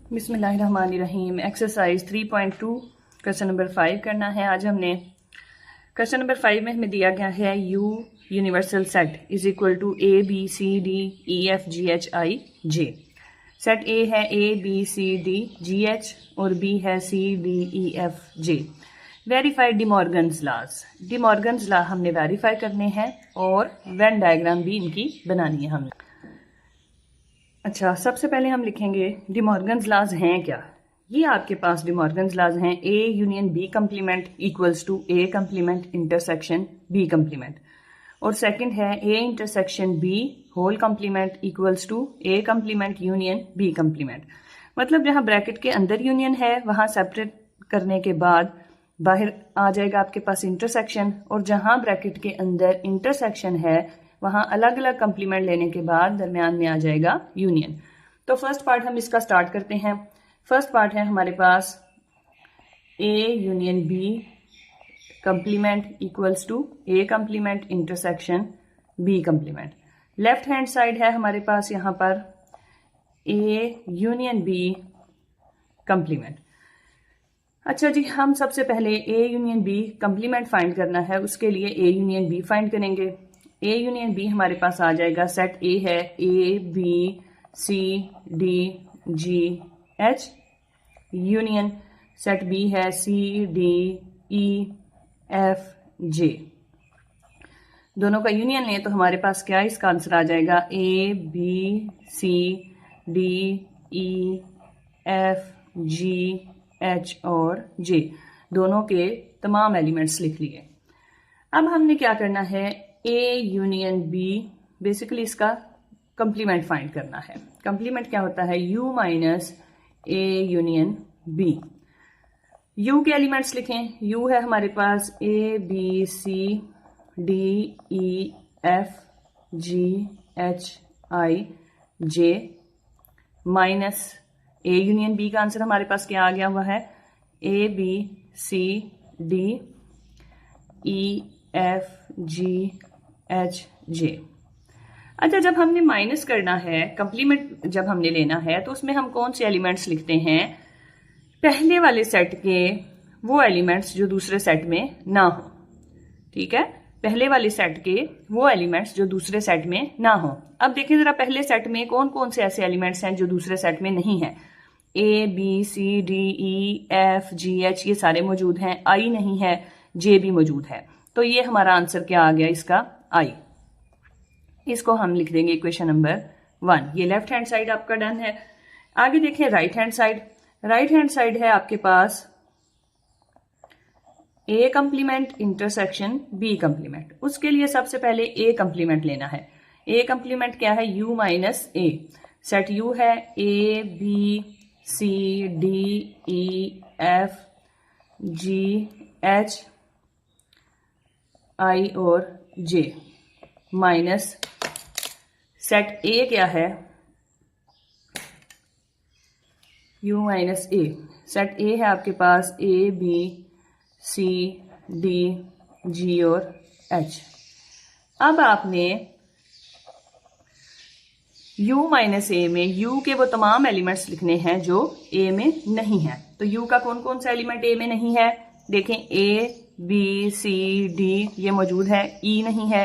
बिस्मिल्लाहिर्रहमानिर्रहीम। Exercise 3.2 question number 5 करना है। आज हमने क्वेश्चन नंबर 5 में हमें दिया गया है U universal set is equal to A B C D E F G H I J. Set A है A B C D G H और बी है C D E F J. Verify De Morgan's laws. De Morgan's law हमने verify करने हैं और Venn diagram भी इनकी बनानी है हमने। अच्छा, सबसे पहले हम लिखेंगे डिमॉर्गन्स लॉज हैं क्या। ये आपके पास डिमॉर्गन्स लॉज हैं A union B complement equals to A complement intersection B complement, और सेकंड है A intersection B whole complement equals to A complement union B complement. मतलब जहां ब्रैकेट के अंदर यूनियन है वहां सेपरेट करने के बाद बाहर आ जाएगा आपके पास इंटरसेक्शन, और जहां ब्रैकेट के अंदर इंटरसेक्शन है वहां अलग अलग कंप्लीमेंट लेने के बाद दरमियान में आ जाएगा यूनियन। तो फर्स्ट पार्ट हम इसका स्टार्ट करते हैं। फर्स्ट पार्ट है हमारे पास A union B complement equals to A complement intersection B complement. Left hand side है हमारे पास यहां पर ए यूनियन बी कंप्लीमेंट। अच्छा जी, हम सबसे पहले A union B complement find करना है, उसके लिए ए यूनियन बी फाइंड करेंगे। ए यूनियन बी हमारे पास आ जाएगा, सेट ए है A B C D G H, union set B है सी डी ई एफ जे। दोनों का यूनियन लें तो हमारे पास क्या इसका आंसर आ जाएगा A B C D E F G H और जे। दोनों के तमाम एलिमेंट्स लिख लिए। अब हमने क्या करना है, ए यूनियन बी, बेसिकली इसका कंप्लीमेंट फाइंड करना है। कंप्लीमेंट क्या होता है, U minus A union B. U के एलिमेंट्स लिखें। यू है हमारे पास A B C D E F G H I J, minus A union B का आंसर हमारे पास क्या आ गया हुआ है, A B C D E F G H J. अच्छा, जब हमने माइनस करना है, कंप्लीमेंट जब हमने लेना है, तो उसमें हम कौन से एलिमेंट्स लिखते हैं, पहले वाले सेट के वो एलिमेंट्स जो दूसरे सेट में ना हो। ठीक है, पहले वाले सेट के वो एलिमेंट्स जो दूसरे सेट में ना हो। अब देखें जरा, पहले सेट में कौन कौन से ऐसे एलिमेंट्स हैं जो दूसरे सेट में नहीं है। A B C D E F G H ये सारे मौजूद हैं, आई नहीं है, जे भी मौजूद है। तो ये हमारा आंसर क्या आ गया इसका, आई। इसको हम लिख देंगे इक्वेशन नंबर 1। ये लेफ्ट हैंड साइड आपका डन है। आगे देखें right hand side. Right hand side है आपके पास ए कंप्लीमेंट इंटरसेक्शन बी कंप्लीमेंट। उसके लिए सबसे पहले ए कंप्लीमेंट लेना है। ए कंप्लीमेंट क्या है, U minus A. Set U है A B C D E F G H I और जे, माइनस सेट ए क्या है, U minus A. Set A है आपके पास ए बी सी डी जी और एच। अब आपने u माइनस ए में u के वो तमाम एलिमेंट्स लिखने हैं जो a में नहीं है। तो u का कौन कौन सा एलिमेंट a में नहीं है, देखें a b c d ये मौजूद है, e नहीं है,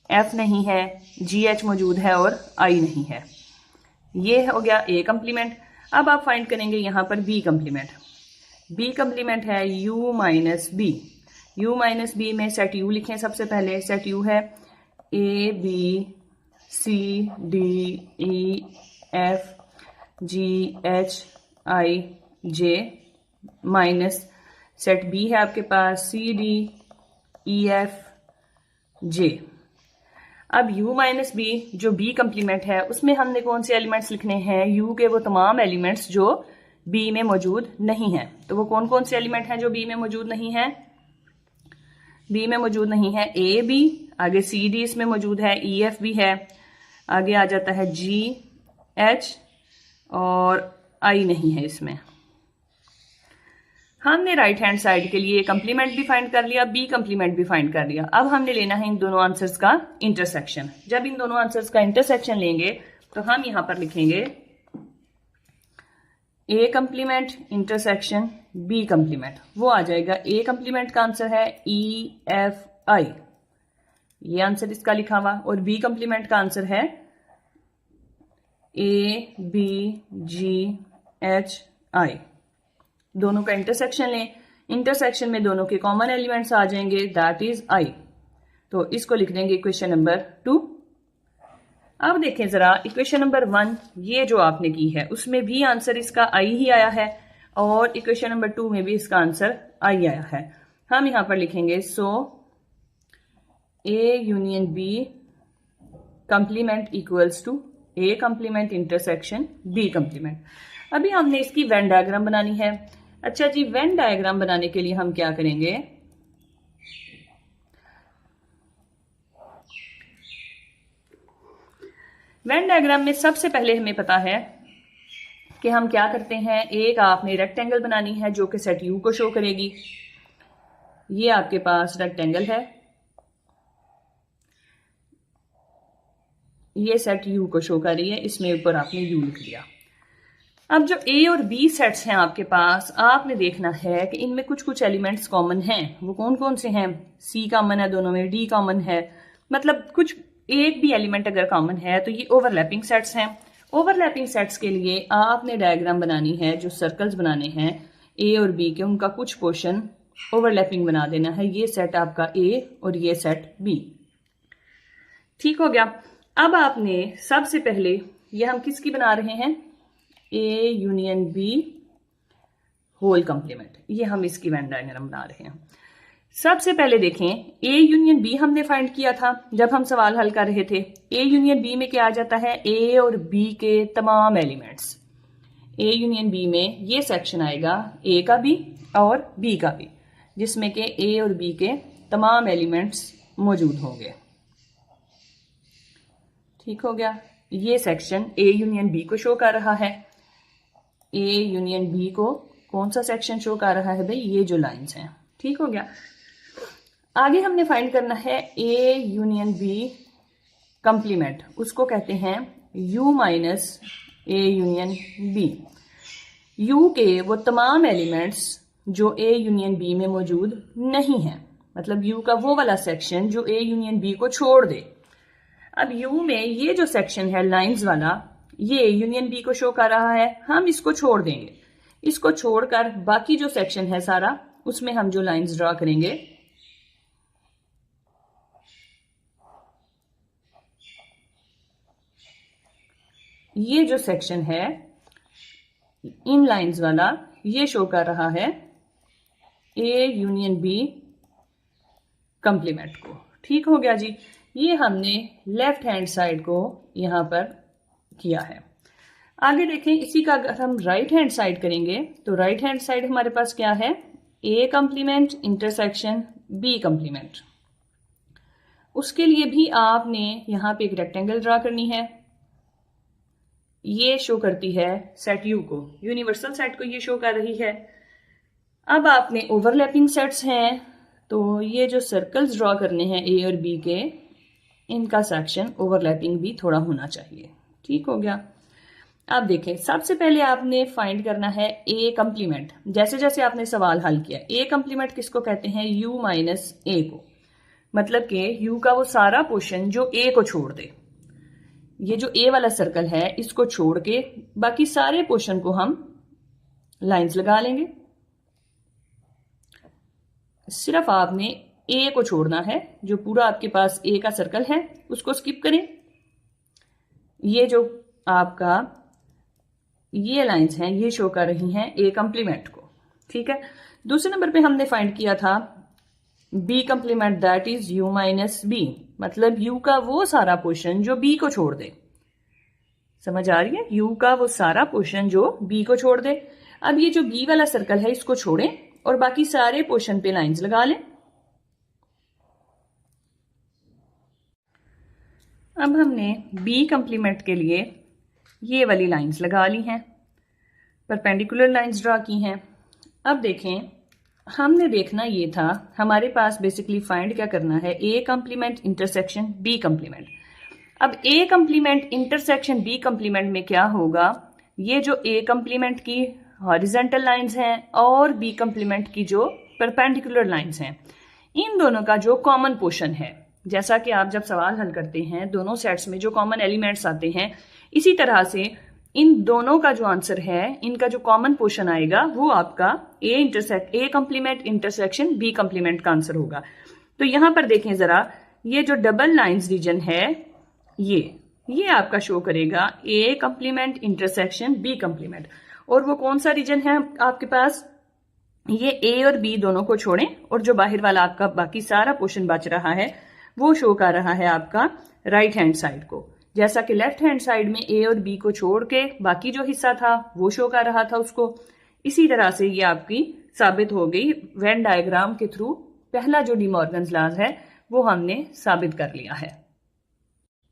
f नहीं है, g h मौजूद है और I नहीं है। ये हो गया a कंप्लीमेंट। अब आप फाइंड करेंगे यहां पर b कंप्लीमेंट। b कंप्लीमेंट है u minus b। u minus b में सेट u लिखें सबसे पहले। सेट u है a b C D E F G H I J, minus set B है आपके पास सी डी ई एफ जे। अब u माइनस बी जो b कंप्लीमेंट है उसमें हमने कौन से एलिमेंट्स लिखने हैं, u के वो तमाम एलिमेंट्स जो b में मौजूद नहीं है। तो वो कौन कौन से एलिमेंट हैं जो b में मौजूद नहीं है, b में मौजूद नहीं है a b, आगे सी डी इसमें मौजूद है, ई एफ भी है, आगे आ जाता है जी एच और आई नहीं है इसमें। हमने राइट हैंड साइड के लिए कंप्लीमेंट भी फाइंड कर लिया, बी कंप्लीमेंट भी फाइंड कर लिया। अब हमने लेना है इन दोनों आंसर्स का इंटरसेक्शन। जब इन दोनों आंसर्स का इंटरसेक्शन लेंगे तो हम यहां पर लिखेंगे ए कंप्लीमेंट इंटरसेक्शन बी कंप्लीमेंट, वो आ जाएगा। ए कंप्लीमेंट का आंसर है EFI, ये आंसर इसका लिखा हुआ, और बी कंप्लीमेंट का आंसर है ABGHI। दोनों का इंटरसेक्शन लें, इंटरसेक्शन में दोनों के कॉमन एलिमेंट्स आ जाएंगे, दैट इज I। तो इसको लिख देंगे इक्वेशन नंबर 2। अब देखें जरा इक्वेशन नंबर 1, ये जो आपने की है उसमें भी आंसर इसका I ही आया है, और इक्वेशन नंबर 2 में भी इसका आंसर I आया है। हम यहां पर लिखेंगे so A union B complement equals to A complement intersection B complement. अभी हमने इसकी वेन डायग्राम बनानी है। अच्छा जी, वेन डायग्राम बनाने के लिए हम क्या करेंगे, वेन डायग्राम में सबसे पहले हमें पता है कि हम क्या करते हैं। एक आपने रेक्टेंगल बनानी है जो कि सेट यू को शो करेगी। ये आपके पास रेक्टेंगल है, ये सेट यू को शो कर रही है, इसमें ऊपर आपने यू लिख दिया। अब जो ए और बी सेट्स हैं आपके पास, आपने देखना है कि इनमें कुछ कुछ एलिमेंट्स कॉमन हैं। वो कौन कौन से हैं? सी कॉमन है दोनों में, डी कॉमन है, मतलब कुछ एक भी एलिमेंट अगर कॉमन है तो ये ओवरलैपिंग सेट्स हैं। ओवरलैपिंग सेट्स के लिए आपने डायग्राम बनानी है, जो सर्कल्स बनाने हैं ए और बी के, उनका कुछ पोर्शन ओवरलैपिंग बना देना है। ये सेट आपका ए और ये सेट बी, ठीक हो गया। अब आपने सबसे पहले, ये हम किसकी बना रहे हैं, A union B whole complement, ये हम इसकी वेन डायग्राम बना रहे हैं। सबसे पहले देखें, ए यूनियन बी हमने फाइंड किया था जब हम सवाल हल कर रहे थे। ए यूनियन बी में क्या आ जाता है, ए और बी के तमाम एलिमेंट्स। ए यूनियन बी में ये सेक्शन आएगा ए का भी और बी का भी, जिसमें के ए और बी के तमाम एलिमेंट्स मौजूद होंगे, ठीक हो गया। ये सेक्शन ए यूनियन बी को शो कर रहा है। ए यूनियन बी को कौन सा सेक्शन शो कर रहा है भाई, ये जो लाइंस हैं, ठीक हो गया। आगे हमने फाइंड करना है ए यूनियन बी कंप्लीमेंट, उसको कहते हैं U minus A union B. U के वो तमाम एलिमेंट्स जो ए यूनियन बी में मौजूद नहीं है, मतलब यू का वो वाला सेक्शन जो ए यूनियन बी को छोड़ दे। अब यू में ये जो सेक्शन है लाइंस वाला, ये यूनियन बी को शो कर रहा है, हम इसको छोड़ देंगे। इसको छोड़कर बाकी जो सेक्शन है सारा, उसमें हम जो लाइंस ड्रॉ करेंगे, ये जो सेक्शन है इन लाइंस वाला, ये शो कर रहा है ए यूनियन बी कंप्लीमेंट को, ठीक हो गया जी। ये हमने लेफ्ट हैंड साइड को यहां पर किया है। आगे देखें, इसी का अगर हम राइट हैंड साइड करेंगे तो राइट हैंड साइड हमारे पास क्या है, ए कंप्लीमेंट इंटरसेक्शन बी कंप्लीमेंट। उसके लिए भी आपने यहां पे एक रेक्टेंगल ड्रा करनी है। ये शो करती है सेट यू को, यूनिवर्सल सेट को ये शो कर रही है। अब आपने ओवरलैपिंग सेट्स हैं, तो ये जो सर्कल्स ड्रॉ करने हैं ए और बी के, इनका सेक्शन ओवरलैपिंग भी थोड़ा होना चाहिए, ठीक हो गया। अब देखें, सबसे पहले आपने फाइंड करना है ए कंप्लीमेंट। जैसे जैसे आपने सवाल हल किया, ए कंप्लीमेंट किसको कहते हैं, यू माइनस ए को, मतलब कि यू का वो सारा पोर्शन जो ए को छोड़ दे। ये जो ए वाला सर्कल है, इसको छोड़ के बाकी सारे पोर्शन को हम लाइंस लगा लेंगे। सिर्फ आपने ए को छोड़ना है, जो पूरा आपके पास ए का सर्कल है उसको स्किप करें। ये जो आपका ये लाइंस हैं, ये शो कर रही हैं ए कंप्लीमेंट को, ठीक है। दूसरे नंबर पे हमने फाइंड किया था B complement, that is U minus B, मतलब यू का वो सारा पोर्शन जो बी को छोड़ दे। समझ आ रही है, यू का वो सारा पोर्शन जो बी को छोड़ दे। अब ये जो बी वाला सर्कल है, इसको छोड़ें और बाकी सारे पोर्शन पे लाइंस लगा लें। अब हमने बी कंप्लीमेंट के लिए ये वाली लाइंस लगा ली हैं, परपेंडिकुलर लाइंस ड्रा की हैं। अब देखें, हमने देखना ये था, हमारे पास बेसिकली फाइंड क्या करना है, ए कंप्लीमेंट इंटरसेक्शन बी कंप्लीमेंट। अब ए कंप्लीमेंट इंटरसेक्शन बी कंप्लीमेंट में क्या होगा, ये जो ए कंप्लीमेंट की हॉरिजेंटल लाइंस हैं और बी कंप्लीमेंट की जो परपेंडिकुलर लाइंस हैं, इन दोनों का जो कॉमन पोर्शन है, जैसा कि आप जब सवाल हल करते हैं दोनों सेट्स में जो कॉमन एलिमेंट्स आते हैं, इसी तरह से इन दोनों का जो आंसर है, इनका जो कॉमन पोर्शन आएगा वो आपका ए कंप्लीमेंट इंटरसेक्शन बी कंप्लीमेंट का आंसर होगा। तो यहां पर देखें जरा, ये जो डबल लाइंस रीजन है ये आपका शो करेगा ए कंप्लीमेंट इंटरसेक्शन बी कंप्लीमेंट। और वो कौन सा रीजन है आपके पास, ये ए और बी दोनों को छोड़ें और जो बाहर वाला आपका बाकी सारा पोर्शन बच रहा है वो शो कर रहा है आपका राइट हैंड साइड को। जैसा कि लेफ्ट हैंड साइड में ए और बी को छोड़ के बाकी जो हिस्सा था वो शो कर रहा था उसको, इसी तरह से ये आपकी साबित हो गई वेन डायग्राम के थ्रू। पहला जो डी मॉर्गन्स लॉज है वो हमने साबित कर लिया है।